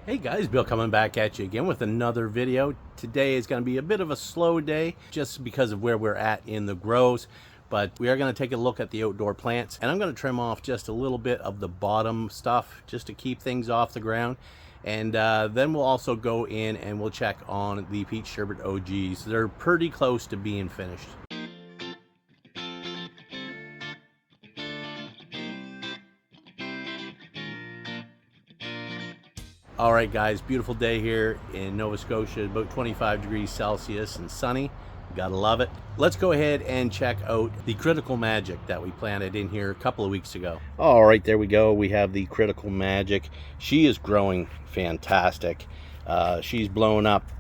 Hey guys, Bill coming back at you again with another video. Today is going to be a bit of a slow day just because of where we're at in the grows, but we are going to take a look at the outdoor plants, and I'm going to trim off just a little bit of the bottom stuff just to keep things off the ground. And then we'll also go in and we'll check on the peach sherbet OGs. They're pretty close to being finished. All right guys, beautiful day here in Nova Scotia, about 25 degrees Celsius and sunny. Gotta love it. Let's go ahead and check out the Critical Magic that we planted in here a couple of weeks ago. All right, there we go. We have the Critical Magic. She is growing fantastic. She's blown up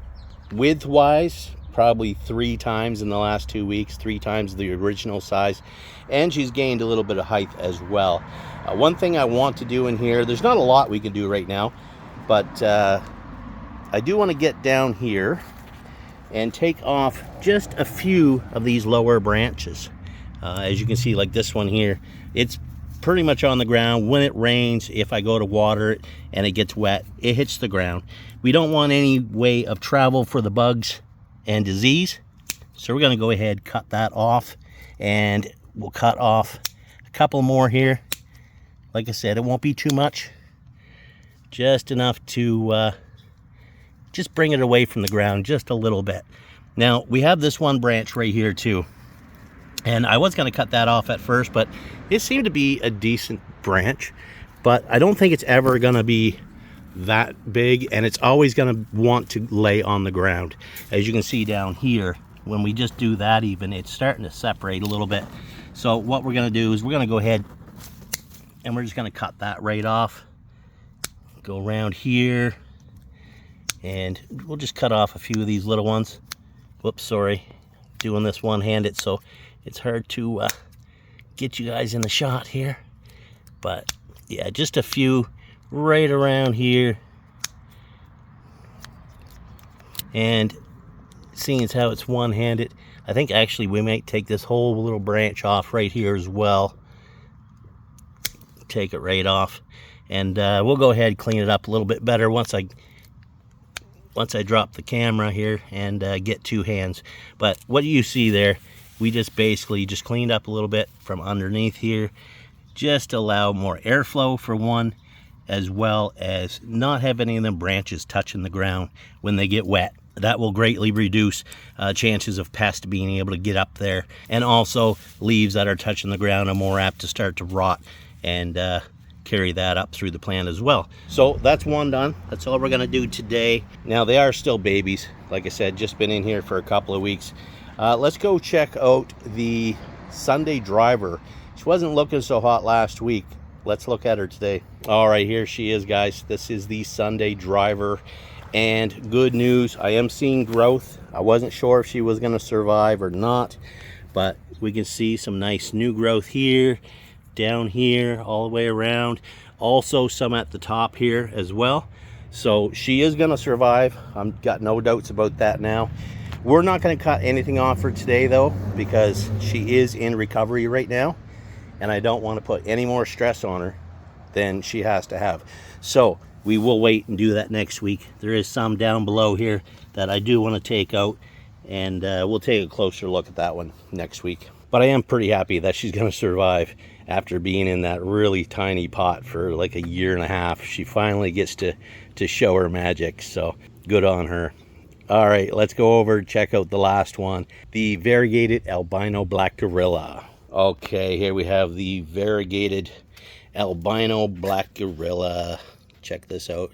width-wise probably 3 times in the last 2 weeks, 3 times the original size, and she's gained a little bit of height as well. One thing I want to do in here, there's not a lot we can do right now, but I do want to get down here and take off just a few of these lower branches. As you can see, like this one here, it's pretty much on the ground. When it rains, if I go to water it and it gets wet, it hits the ground. We don't want any way of travel for the bugs and disease, so we're going to go ahead, cut that off, and we'll cut off a couple more here. Like I said, it won't be too much, just enough to just bring it away from the ground just a little bit. Now we have this one branch right here too, and I was going to cut that off at first, but it seemed to be a decent branch, but I don't think it's ever going to be that big, and it's always going to want to lay on the ground. As you can see down here, when we just do that, even it's starting to separate a little bit. So what we're going to do is we're going to go ahead and we're just going to cut that right off, go around here, and we'll just cut off a few of these little ones. Whoops, sorry, doing this one-handed, so it's hard to get you guys in the shot here. But yeah, just a few right around here. And seeing as how it's one-handed, I think actually we might take this whole little branch off right here as well. Take it right off, and we'll go ahead and clean it up a little bit better once I drop the camera here and get 2 hands. But what you see there, we just basically just cleaned up a little bit from underneath here, just to allow more airflow for one, as well as not have any of them branches touching the ground when they get wet. That will greatly reduce chances of pests being able to get up there, and also leaves that are touching the ground are more apt to start to rot and carry that up through the plant as well. So that's one done. That's all we're going to do today. Now they are still babies, like I said, just been in here for a couple of weeks. Let's go check out the Sunday driver. She wasn't looking so hot last week. Let's look at her today. All right, here she is, guys. This is the Sunday driver, and good news, I am seeing growth. I wasn't sure if she was going to survive or not, but we can see some nice new growth here, down here, all the way around. Also some at the top here as well. So she is going to survive. I've got no doubts about that now. We're not going to cut anything off for today though, because she is in recovery right now, and I don't want to put any more stress on her than she has to have. So we will wait and do that next week. There is some down below here that I do want to take out, and we'll take a closer look at that one next week. But I am pretty happy that she's going to survive after being in that really tiny pot for like a 1.5 years. She finally gets to show her magic, so good on her. All right, let's go over and check out the last one, the variegated albino black gorilla. Okay, here we have the variegated albino black gorilla. Check this out.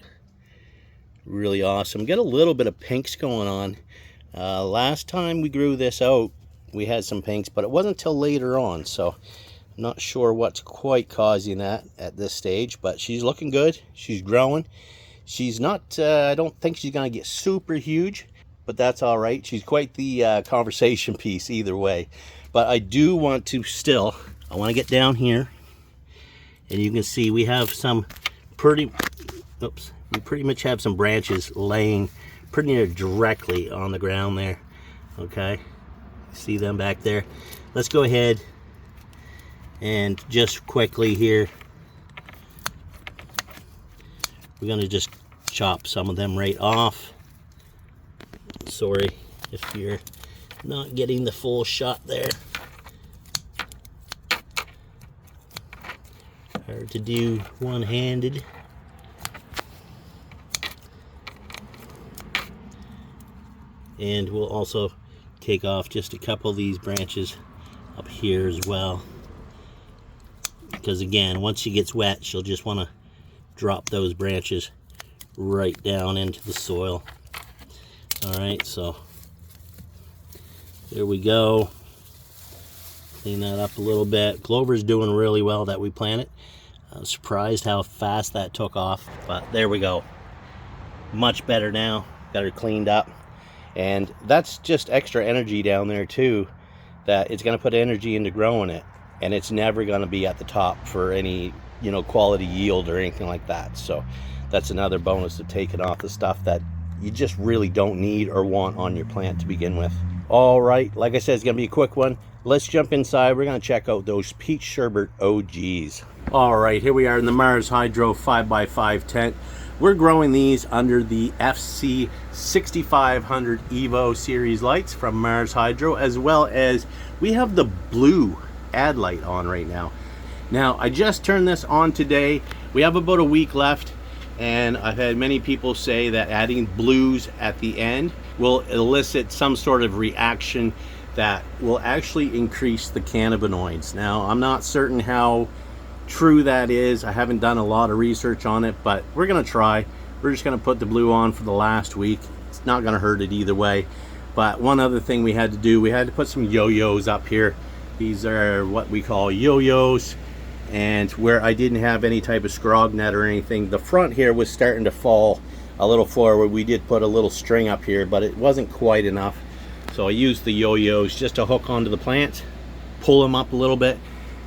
Really awesome. Got a little bit of pinks going on. Last time we grew this out, we had some pinks, but it wasn't till later on, so not sure what's quite causing that at this stage. But she's looking good. She's growing. She's not, I don't think she's going to get super huge, but that's all right. She's quite the conversation piece either way. But I do want to still, I want to get down here, and you can see we have some pretty, oops, we pretty much have some branches laying pretty near directly on the ground there. Okay, see them back there. Let's go ahead and just quickly here, we're going to just chop some of them right off. Sorry if you're not getting the full shot there. Hard to do one-handed. And we'll also take off just a couple of these branches up here as well, because again, once she gets wet, she'll just want to drop those branches right down into the soil. All right, so there we go. Clean that up a little bit. Clover's doing really well that we planted. I was surprised how fast that took off, but there we go. Much better now. Got her cleaned up. And that's just extra energy down there too, that it's going to put energy into growing it, and it's never going to be at the top for any, you know, quality yield or anything like that. So that's another bonus of taking off the stuff that you just really don't need or want on your plant to begin with. All right, like I said, it's going to be a quick one. Let's jump inside. We're going to check out those peach sherbet OGs. All right, here we are in the Mars Hydro 5x5 tent. We're growing these under the FC 6500 Evo series lights from Mars Hydro, as well as we have the blue ad light on right now. Now, I just turned this on today. We have about a week left, and I've had many people say that adding blues at the end will elicit some sort of reaction that will actually increase the cannabinoids. Now, I'm not certain how true that is. I haven't done a lot of research on it, but we're gonna try. We're just gonna put the blue on for the last week. It's not gonna hurt it either way. But one other thing we had to do, we had to put some yo-yos up here. These are what we call yo-yos, and where I didn't have any type of scrog net or anything, the front here was starting to fall a little forward. We did put a little string up here, but it wasn't quite enough. So I used the yo-yos just to hook onto the plants, pull them up a little bit,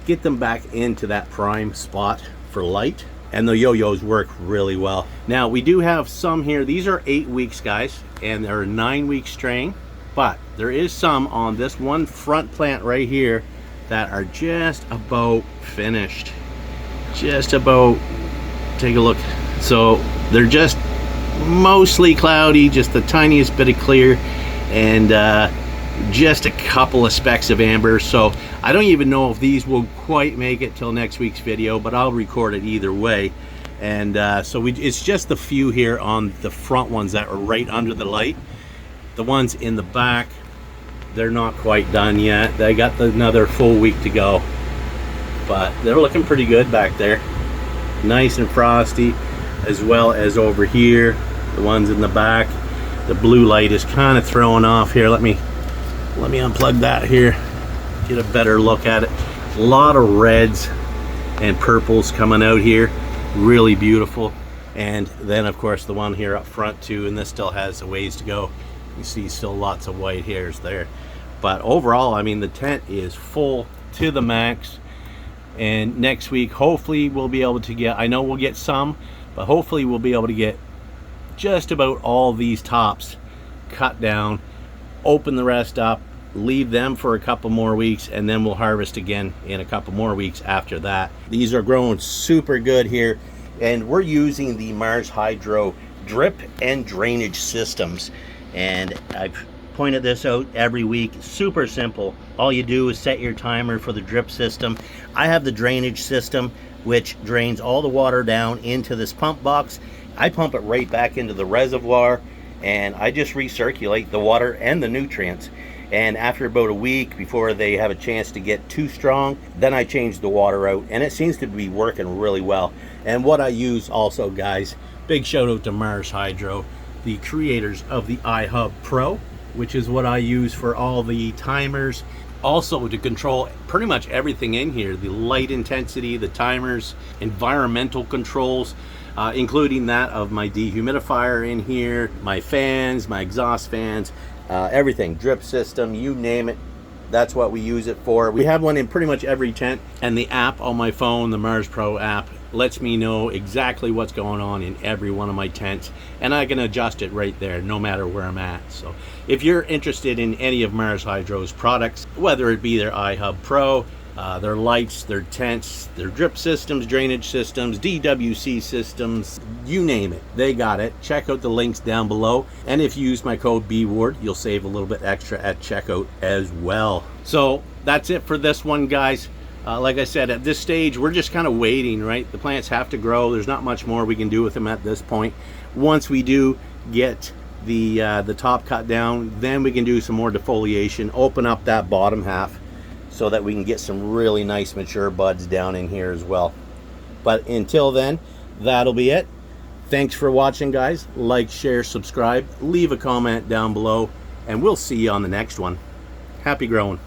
get them back into that prime spot for light, and the yo-yos work really well. Now, we do have some here. These are 8 weeks, guys, and they're a 9-week strain, but there is some on this one front plant right here that are just about finished. Just about. Take a look. So they're just mostly cloudy, just the tiniest bit of clear, and just a couple of specks of amber. So I don't even know if these will quite make it till next week's video, but I'll record it either way. And so it's just the few here on the front ones that are right under the light. The ones in the back, they're not quite done yet. They got another full week to go, but they're looking pretty good back there. Nice and frosty, as well as over here, the ones in the back. The blue light is kind of throwing off here. Let me unplug that here, get a better look at it. A lot of reds and purples coming out here, really beautiful. And then of course the one here up front too, and this still has a ways to go. You see still lots of white hairs there, but overall, I mean, the tent is full to the max. And next week hopefully we'll be able to get, I know we'll get some, but hopefully we'll be able to get just about all these tops cut down, open the rest up, leave them for a couple more weeks, and then we'll harvest again in a couple more weeks after that. These are growing super good here, and we're using the Mars Hydro drip and drainage systems, and I've pointed this out every week. Super simple. All you do is set your timer for the drip system. I have the drainage system, which drains all the water down into this pump box. I pump it right back into the reservoir, and I just recirculate the water and the nutrients. And after about a week, before they have a chance to get too strong, then I change the water out, and it seems to be working really well. And what I use also, guys, big shout out to Mars Hydro, the creators of the iHub Pro, which is what I use for all the timers. Also to control pretty much everything in here, the light intensity, the timers, environmental controls, including that of my dehumidifier in here, my fans, my exhaust fans, everything, drip system, you name it. That's what we use it for. We have one in pretty much every tent, and the app on my phone, the Mars Pro app, lets me know exactly what's going on in every one of my tents, and I can adjust it right there no matter where I'm at. So if you're interested in any of Mars Hydro's products, whether it be their iHub Pro, their lights, their tents, their drip systems, drainage systems, DWC systems, you name it, they got it. Check out the links down below, and if you use my code BWARD, you'll save a little bit extra at checkout as well. So that's it for this one, guys. Like I said, at this stage, we're just kind of waiting, right? The plants have to grow. There's not much more we can do with them at this point. Once we do get the top cut down, then we can do some more defoliation, open up that bottom half so that we can get some really nice mature buds down in here as well. But until then, that'll be it. Thanks for watching, guys. Like, share, subscribe, leave a comment down below, and we'll see you on the next one. Happy growing.